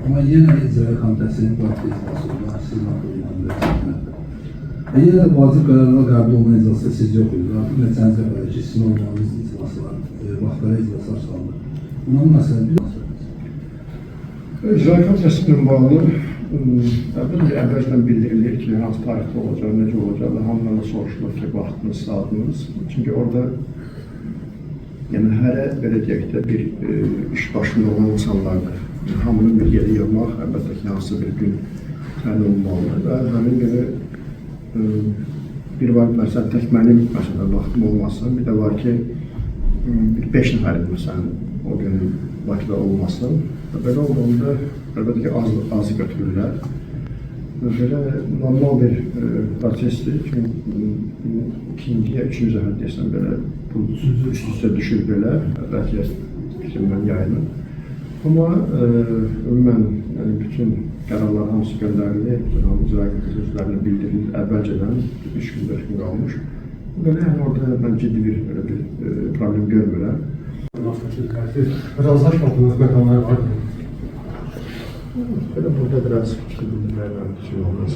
Amma yenə icra komitəsinin partiya icrası olan sizin haqqında yenə də vacib qərarlar qəbul olma icrası siz yox idi. Artıq neçənci dəfədir ki, sizin olmanız icrası var, vaxtlara icrası açıqlandı. Buna məsələ bir İcra komitəsindən bağlı əvvəldən bildirilir ki, hansı tarixdə olacaq, necə olacaq və hamıdan da soruşulur ki, vaxtınız, saatınız. Çünki orada hərə belə deyək də bir iş başında olan insanlardır. Hamının bir yeri yığmaq, əlbəttə ki, hansı bir gün təyin olmalıdır və həmin günü bir var, məsələn, tək mənim vaxtım olmasın, bir də var ki, bir 5 nəfərin məsələn, o gün Bakıda olmasın. Belə olduğunda, əlbəttə ki, azı götürürlər. Belə normal bir prosesdir. Çünki ikinciyə, üçüncü dəfə deyəsən, belə üst-üstə düşür belə, bəlkə fikrimdən yayılır. Amma ümumən bütün qərarlar hamısı göndərilir, bütün icra komitəsi üzvlərinə bildirilir əvvəlcədən 3 gün, 4 gün qalmış. Belə orada mən ciddi bir problem görmürəm. Razılaşmadığınız məqamlar var mı? Belə burada biraz fikir bildirməklə olmaz.